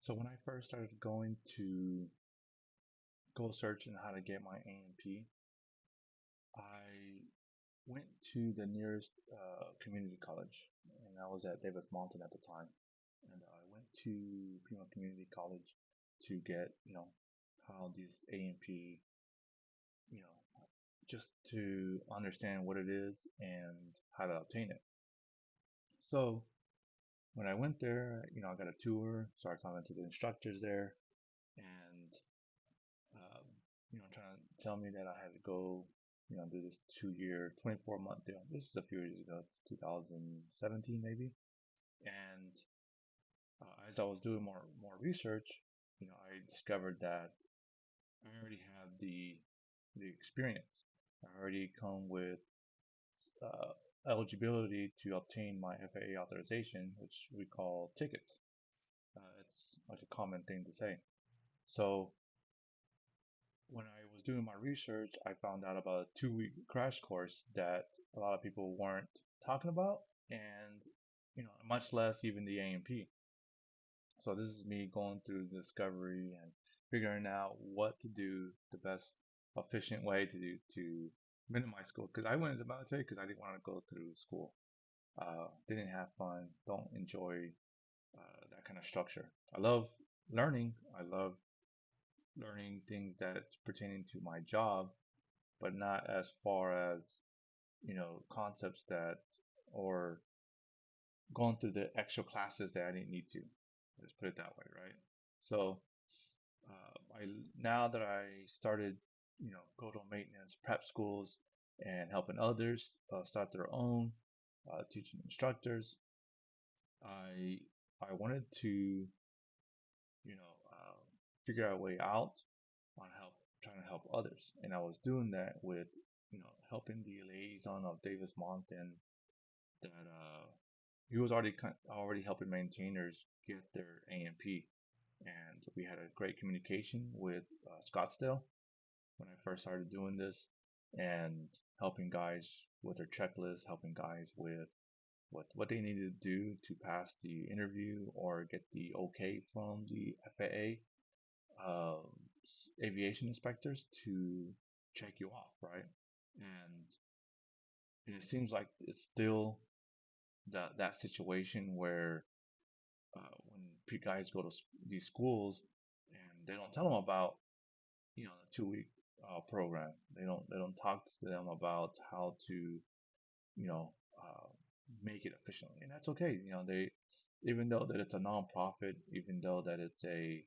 So when I first started going to go searching how to get my A&P, I went to the nearest community college, and I was at Davis Mountain at the time. And I went to Pima Community College to get, how this A&P, you know, just to understand what it is and how to obtain it. So when I went there, I got a tour, started talking to the instructors there, and um, trying to tell me that I had to go, do this 2 year, 24-month deal. This is a few years ago. It's 2017 maybe. And as I was doing more research, I discovered that I already have the experience. I already come with uh, eligibility to obtain my FAA authorization, which we call tickets. It's like a common thing to say. So when I was doing my research, I found out about a 2 week crash course that a lot of people weren't talking about, and much less even the A&P. So this is me going through the discovery and figuring out what to do the best efficient way to do to minimize school. Because I went into the military because I didn't want to go through school. Didn't have fun. Don't enjoy that kind of structure. I love learning. I love learning things that's pertaining to my job, but not as far as, concepts that or going through the extra classes that I didn't need to. Let's put it that way, right? So, I now that I started, go to maintenance prep schools and helping others start their own, teaching instructors, I I wanted to, figure out a way out on help trying to help others, and I was doing that with, helping the liaison of Davis Mountain that he was already helping maintainers get their A&P, and we had a great communication with Scottsdale when I first started doing this, and helping guys with their checklist, helping guys with what they needed to do to pass the interview or get the okay from the FAA aviation inspectors to check you off, right? And it seems like it's still that situation where when guys go to these schools and they don't tell them about the 2 week program. They don't talk to them about how to you know uh, make it efficiently, and that's okay. They even though that it's a nonprofit, even though that it's a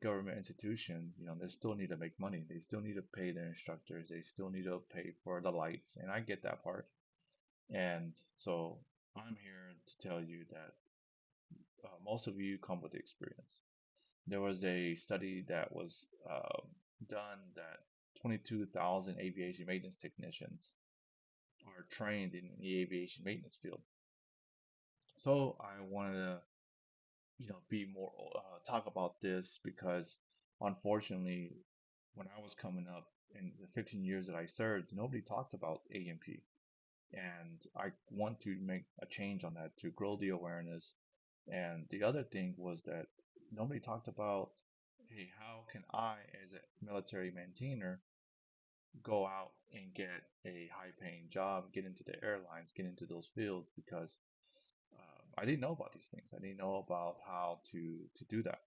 government institution, they still need to make money. They still need to pay their instructors. They still need to pay for the lights, and I get that part. And so I'm here to tell you that most of you come with experience. There was a study that was done that 22,000 aviation maintenance technicians are trained in the aviation maintenance field. So I wanted to, be more talk about this because unfortunately, when I was coming up in the 15 years that I served, nobody talked about A&P, and I want to make a change on that to grow the awareness. And the other thing was that nobody talked about, hey, how can I, as a military maintainer, go out and get a high paying job, get into the airlines, get into those fields because I didn't know about these things. I didn't know about how to do that.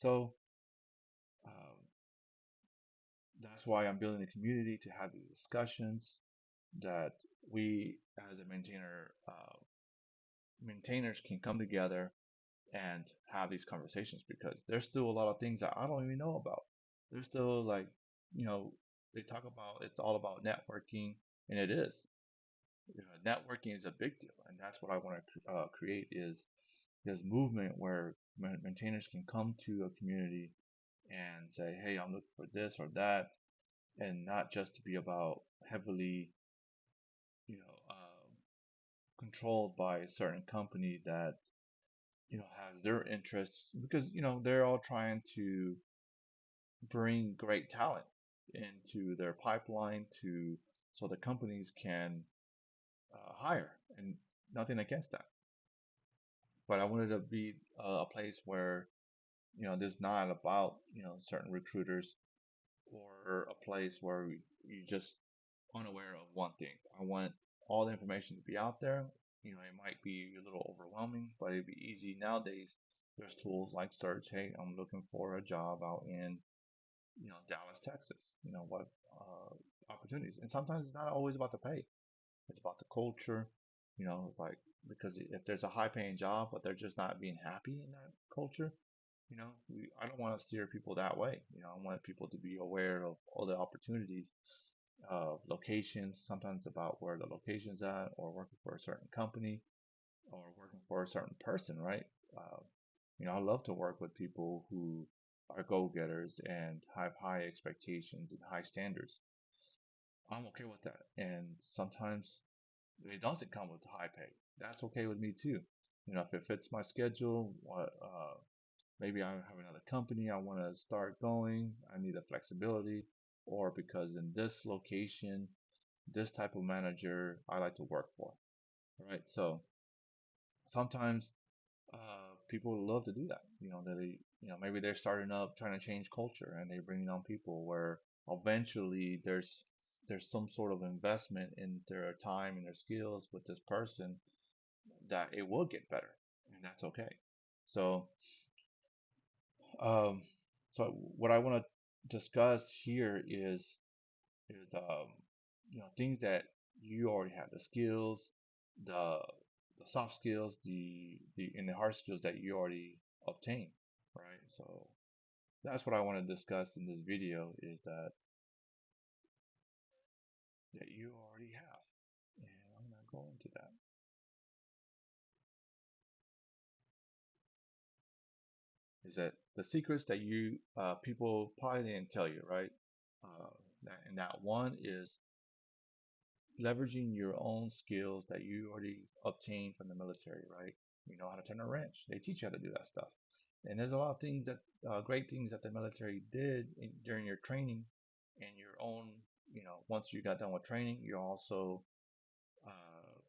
So um, that's why I'm building a community to have these discussions that we as a maintainers can come together and have these conversations because there's still a lot of things that I don't even know about. There's still like, you know, they talk about it's all about networking, and it is. Networking is a big deal, and that's what I want to create is this movement where maintainers can come to a community and say, "Hey, I'm looking for this or that," and not just to be about heavily, you know, controlled by a certain company that has their interests because they're all trying to bring great talent into their pipeline to so the companies can hire, and nothing against that, but I wanted to be a place where This is not about, certain recruiters or a place where you just unaware of one thing. I want all the information to be out there. It might be a little overwhelming, but it'd be easy nowadays. There's tools like search. Hey, I'm looking for a job out in, Dallas, Texas. What opportunities? And sometimes it's not always about the pay. It's about the culture. It's like because if there's a high paying job, but they're just not being happy in that culture, I don't want to steer people that way. I want people to be aware of all the opportunities, locations, sometimes about where the location's at, or working for a certain company, or working for a certain person, right? Uh, I love to work with people who are go-getters and have high expectations and high standards. I'm okay with that. And sometimes it doesn't come with high pay. That's okay with me too. If it fits my schedule, maybe I have another company I want to start going. I need the flexibility, or because in this location, this type of manager I like to work for. All right. So sometimes people love to do that. Maybe they're starting up trying to change culture and they're bringing on people where eventually there's some sort of investment in their time and their skills with this person that it will get better, and that's okay. So Um, so what I want to discuss here is things that you already have, the skills, the the soft skills, the and the hard skills that you already obtained, right? So that's what I want to discuss in this video is that you already have, and I'm gonna go into that. Is that the secrets that you people probably didn't tell you, right? And that one is leveraging your own skills that you already obtained from the military, right? You know how to turn a wrench. They teach you how to do that stuff. And there's a lot of things great things that the military did during your training and your own, once you got done with training, you also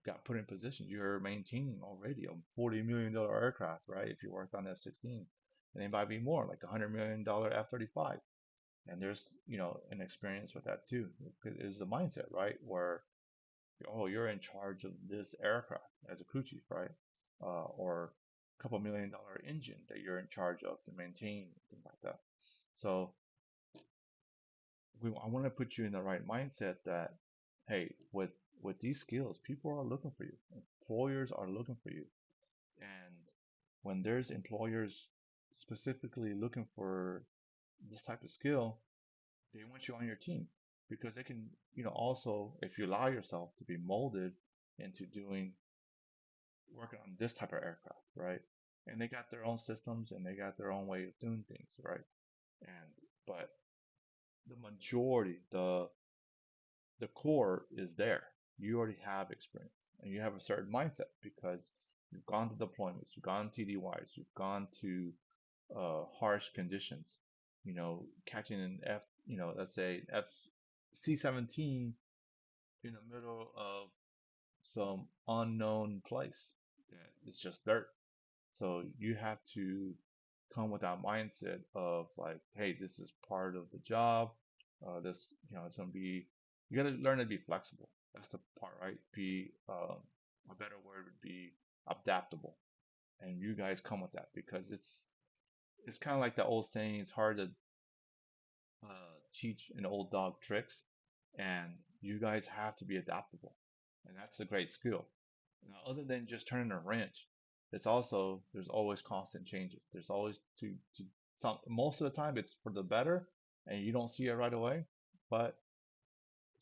got put in position. You're maintaining already a $40 million aircraft, right? If you worked on F-16s, and it might be more, like $100 million F-35. And there's, an experience with that too. It is the mindset, right? Where you're in charge of this aircraft as a crew chief, right? Or a couple $1 million engine that you're in charge of to maintain, things like that. So I want to put you in the right mindset that, hey, with these skills, people are looking for you. Employers are looking for you. And when there's employers specifically looking for this type of skill, they want you on your team because they can, also, if you allow yourself to be molded into doing working on this type of aircraft, right? And they got their own systems and they got their own way of doing things, right? And but the majority, the core is there. You already have experience and you have a certain mindset because you've gone to deployments, you've gone to TDYs, you've gone to harsh conditions. Catching an let's say F C-17 in the middle of some unknown place. Yeah, it's just dirt. So you have to come with that mindset of like, hey, this is part of the job. It's gonna be. You gotta learn to be flexible. That's the part, right? Be a better word would be adaptable. And you guys come with that because it's kind of like the old saying. It's hard to teach an old dog tricks, and you guys have to be adaptable, and that's a great skill. Other than just turning a wrench, there's always constant changes. There's always to some most of the time it's for the better, and you don't see it right away, but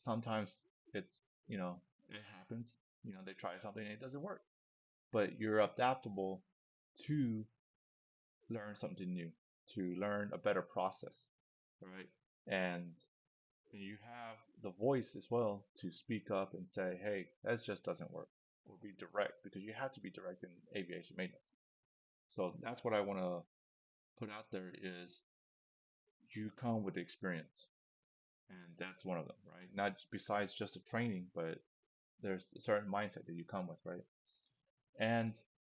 sometimes it's it happens. They try something and it doesn't work, but you're adaptable to learn something new, to learn a better process, right? And you have the voice as well to speak up and say, hey, that just doesn't work, or be direct because you have to be direct in aviation maintenance. So that's what I want to put out there is you come with experience, and that's one of them, right? Not besides just the training, but there's a certain mindset that you come with, right? And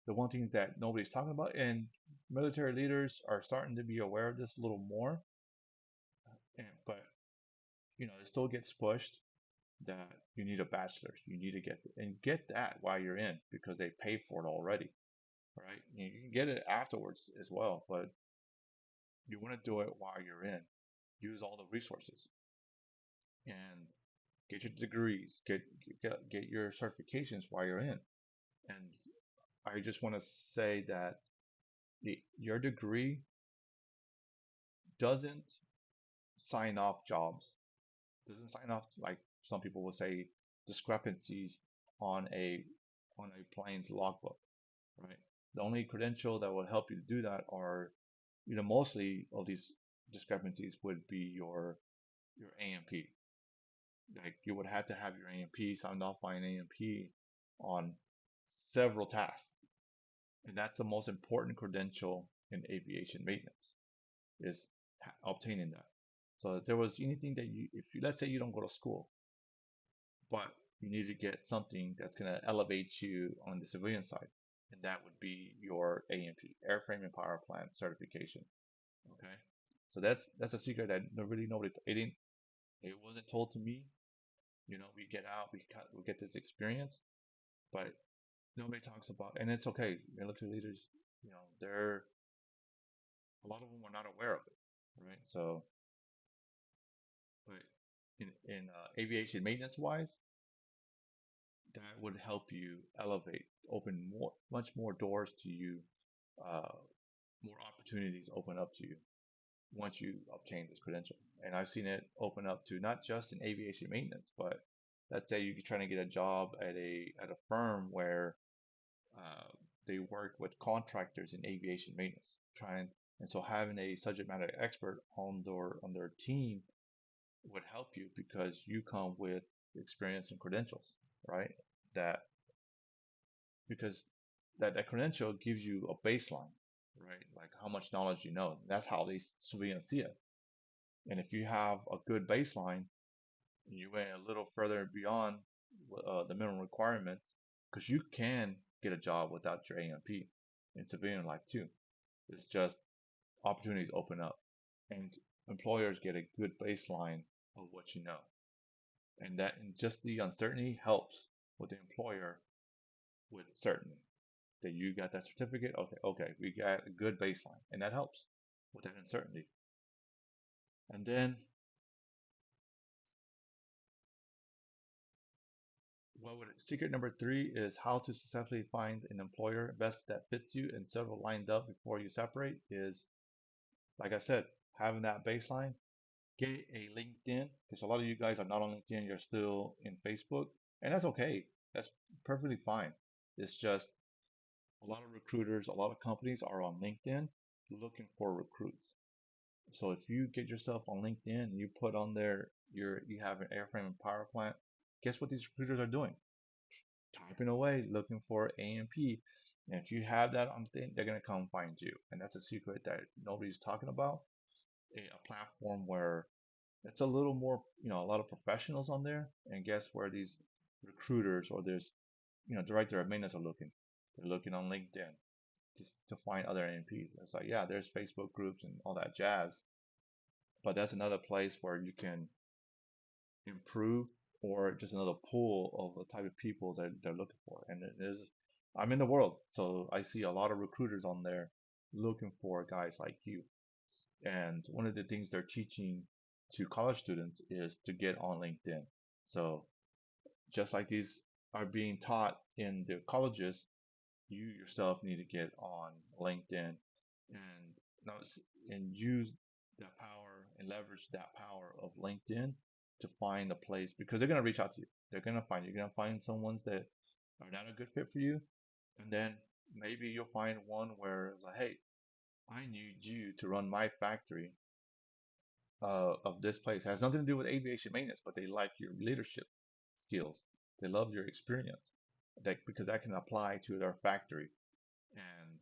the one things that nobody's talking about, and military leaders are starting to be aware of this a little more, but it still gets pushed that you need a bachelor's, you need to get that while you're in because they pay for it already, right? You can get it afterwards as well, but you want to do it while you're in. Use all the resources and get your degrees, get your certifications while you're in. And I just want to say that your degree doesn't sign off jobs, doesn't sign off like some people will say discrepancies on a plane's logbook, right? The only credential that will help you to do that are, mostly of these discrepancies would be your A&P. Like you would have to have your A&P signed off by an A&P on several tasks, and that's the most important credential in aviation maintenance is obtaining that. So if there was anything that if you, let's say you don't go to school, but you need to get something that's going to elevate you on the civilian side, and that would be your A&P, airframe and power plant certification. Okay, so that's a secret that really nobody it wasn't told to me. We get out, we get this experience, but nobody talks about, and it's okay. Military leaders, they're a lot of them are not aware of it, right? So, but in aviation maintenance wise, that would help you elevate, open much more doors to you, uh, more opportunities open up to you once you obtain this credential. And I've seen it open up to not just in aviation maintenance, but let's say you're trying to get a job at a firm where uh, they work with contractors in aviation maintenance, and so having a subject matter expert on their team would help you because you come with experience and credentials, right? That because that credential gives you a baseline, right? Like how much knowledge you know. That's how they civilians see it. And if you have a good baseline, you went a little further beyond the minimum requirements, because you can get a job without your A&P in civilian life too. It's just opportunities open up, and employers get a good baseline of what you know, and just the uncertainty helps with the employer with certainty that you got that certificate. Okay, okay, we got a good baseline, and that helps with that uncertainty. And then secret number three is how to successfully find an employer best that fits you and several lined up before you separate is, like I said, having that baseline. Get a LinkedIn because a lot of you guys are not on LinkedIn, you're still in Facebook, and that's okay. That's perfectly fine. It's just a lot of recruiters, a lot of companies are on LinkedIn looking for recruits. So if you get yourself on LinkedIn and you put on there you have an airframe and power plant, guess what these recruiters are doing? Typing away looking for A&P. And if you have that on thing, they're gonna come find you. And that's a secret that nobody's talking about. A platform where it's a little more, a lot of professionals on there. And guess where these recruiters or there's, director of maintenance are looking? They're looking on LinkedIn just to find other A&Ps. It's like, yeah, there's Facebook groups and all that jazz, but that's another place where you can improve or just another pool of the type of people that they're looking for. And it is, I'm in the world, so I see a lot of recruiters on there looking for guys like you. And one of the things they're teaching to college students is to get on LinkedIn. So just like these are being taught in the colleges, you yourself need to get on LinkedIn and and use that power and leverage that power of LinkedIn to find a place because they're gonna reach out to you. They're gonna find you. You're gonna find some ones that are not a good fit for you, and then maybe you'll find one where it's like, hey, I need you to run my factory of this place. It has nothing to do with aviation maintenance, but they like your leadership skills. They love your experience because that can apply to their factory. And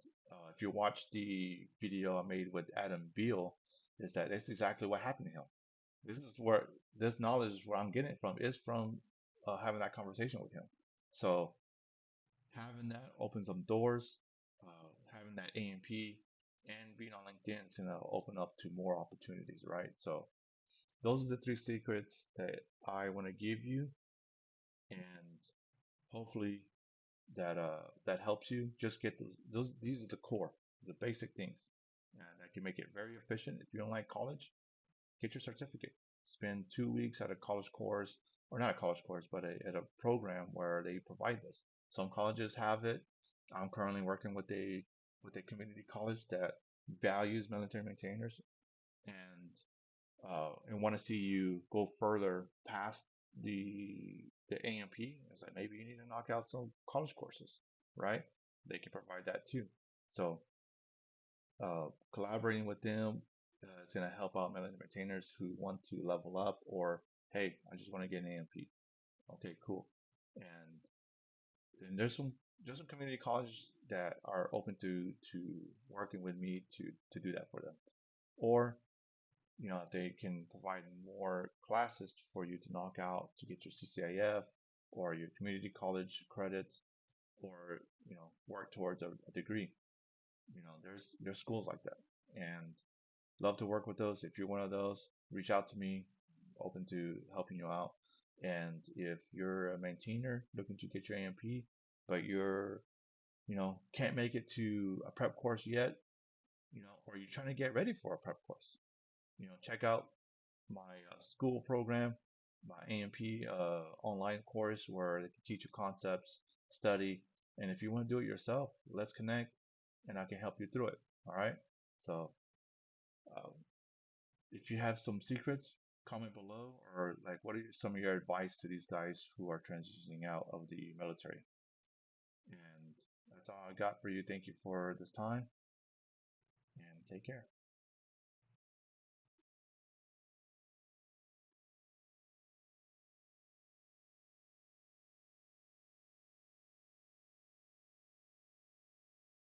if you watch the video I made with Adam Beal, is that that's exactly what happened to him. This is where this knowledge is where I'm getting it from is from having that conversation with him. So having that opens some doors. that A&P, and being on LinkedIn is gonna open up to more opportunities, right? So those are the three secrets that I want to give you, and hopefully that helps you. Just get those. These are the core, the basic things that can make it very efficient. If you don't like college, get your certificate. Spend 2 weeks at a college course, or not a college course, but at a program where they provide this. Some colleges have it. I'm currently working with a community college that values military maintainers and want to see you go further past the A&P. It's like maybe you need to knock out some college courses, right? They can provide that too. So collaborating with them is going to help out military maintainers who want to level up, or hey, I just want to get an A&P. Okay, cool. And there's some community colleges that are open to working with me to do that for them, or they can provide more classes for you to knock out to get your CCIF or your community college credits, or work towards a degree. There's schools like that, and love to work with those. If you're one of those, reach out to me. Open to helping you out. And if you're a maintainer looking to get your A&P, but you're can't make it to a prep course yet, or you're trying to get ready for a prep course, check out my school program, my A&P online course where they can teach you concepts, study, and if you want to do it yourself, let's connect, and I can help you through it. All right. So um, if you have some secrets, comment below, or like, what are some of your advice to these guys who are transitioning out of the military? And that's all I got for you. Thank you for this time, and take care.